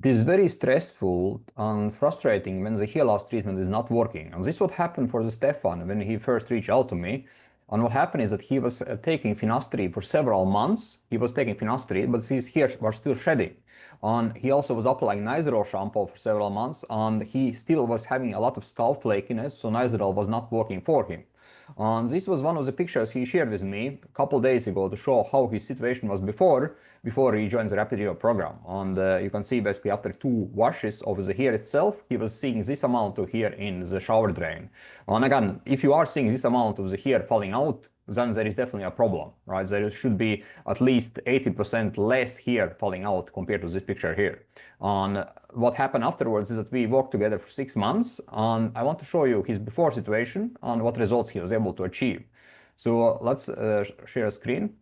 It is very stressful and frustrating when the hair loss treatment is not working. And this is what happened for the Stefan when he first reached out to me. And what happened is that he was taking Finasteride for several months. He was taking Finasteride, but his hair was still shedding. And he also was applying Nizoral shampoo for several months, and he still was having a lot of scalp flakiness, so Nizoral was not working for him. And this was one of the pictures he shared with me a couple days ago to show how his situation was before he joined the Rapid Hero program. And you can see basically after 2 washes of the hair itself, he was seeing this amount of hair in the shower drain. And again, if you are seeing this amount of the hair falling out, then there is definitely a problem, right? There should be at least 80% less hair falling out compared to this picture here. And what happened afterwards is that we worked together for 6 months, and I want to show you his before situation and what results he was able to achieve. So let's share a screen.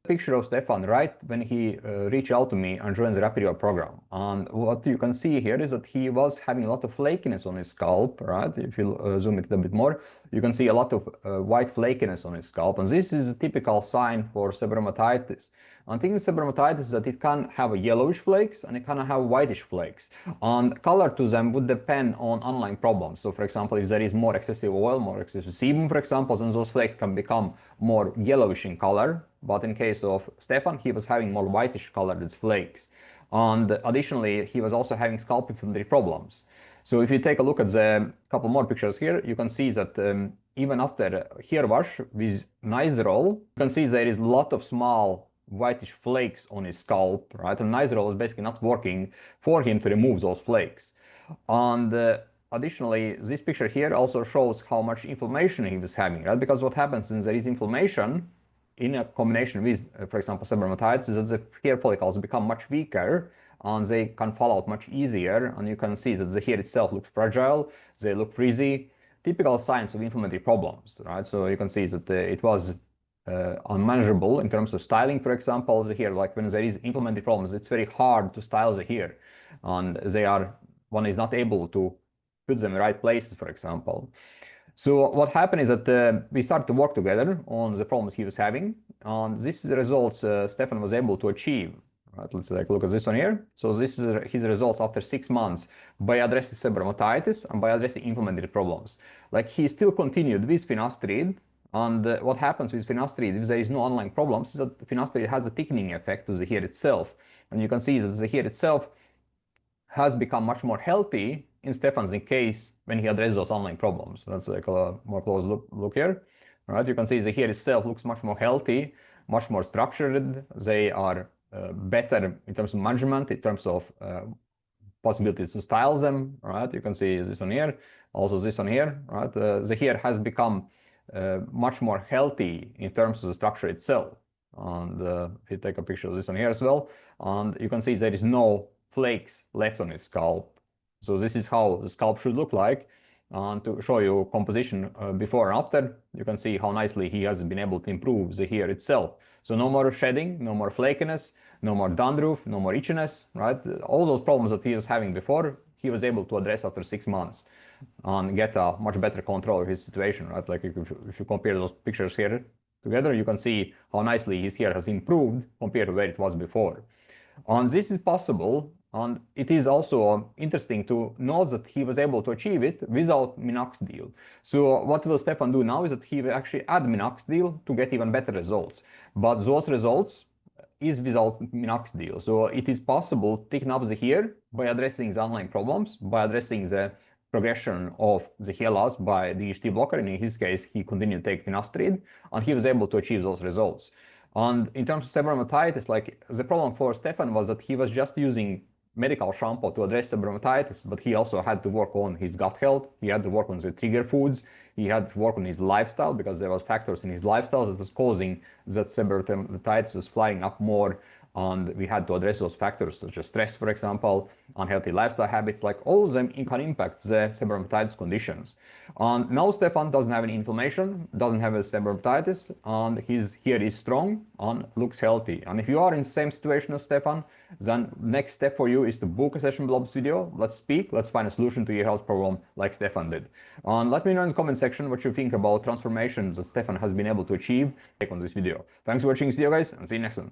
Picture of Stefan right when he reached out to me and joined the Rapid Hero program. And what you can see here is that he was having a lot of flakiness on his scalp, right? If you zoom it a bit more, you can see a lot of white flakiness on his scalp. And this is a typical sign for seborrheic. And the thing with seborrheic is that it can have yellowish flakes and it can have whitish flakes. And color to them would depend on underlying problems. So for example, if there is more excessive oil, more excessive sebum, for example, then those flakes can become more yellowish in color. But in case of Stefan, he was having more whitish colored flakes. And additionally, he was also having scalp inflammatory problems. So if you take a look at the couple more pictures here, you can see that even after hair wash with Nizoral, you can see there is a lot of small whitish flakes on his scalp, right? And Nizoral is basically not working for him to remove those flakes. And additionally, this picture here also shows how much inflammation he was having, right? Because what happens when there is inflammation, in a combination with, for example, seborrheic, is that the hair follicles become much weaker and they can fall out much easier. And you can see that the hair itself looks fragile, they look frizzy, typical signs of inflammatory problems, right? So you can see that it was unmanageable in terms of styling, for example, the hair. Like when there is inflammatory problems, it's very hard to style the hair, and one is not able to put them in the right places, for example. So what happened is that we started to work together on the problems he was having, and this is the results Stefan was able to achieve. Right, let's take a look at this one here. So this is his results after 6 months by addressing seborrheic and by addressing inflammatory problems. Like he still continued with Finasteride, and what happens with Finasteride, if there is no underlying problems, is that Finasteride has a thickening effect to the hair itself. And you can see that the hair itself has become much more healthy in Stefan's case when he addresses those underlying problems. Let's take a more close look here. All right, you can see the hair itself looks much more healthy, much more structured. They are better in terms of management, in terms of possibilities to style them. Right, you can see this one here, also this one here. Right, the hair has become much more healthy in terms of the structure itself. And if you take a picture of this one here as well, and you can see there is no flakes left on his scalp. So this is how the scalp should look like. And to show you composition before and after, you can see how nicely he has been able to improve the hair itself. So no more shedding, no more flakiness, no more dandruff, no more itchiness, right? All those problems that he was having before, he was able to address after 6 months and get a much better control of his situation, right? Like if you compare those pictures here together, you can see how nicely his hair has improved compared to where it was before. And this is possible, and it is also interesting to note that he was able to achieve it without minoxidil. So what will Stefan do now is that he will actually add minoxidil to get even better results. But those results is without minoxidil. So it is possible to thicken up the hair by addressing the underlying problems, by addressing the progression of the hair loss by the DHT blocker. And in his case, he continued to take Finasteride, and he was able to achieve those results. And in terms of seborrheic, like the problem for Stefan was that he was just using medical shampoo to address seborrheic, but he also had to work on his gut health. He had to work on the trigger foods. He had to work on his lifestyle because there were factors in his lifestyle that was causing that seborrheic was flaring up more. And we had to address those factors such as stress, for example, unhealthy lifestyle habits, like all of them can impact the seborrheic conditions. And now Stefan doesn't have any inflammation, doesn't have a seborrheic, and his hair is strong and looks healthy. And if you are in the same situation as Stefan, then next step for you is to book a session below this video. Let's speak, let's find a solution to your health problem like Stefan did. And let me know in the comment section what you think about transformations that Stefan has been able to achieve on this video. Thanks for watching this video, guys, and see you next time.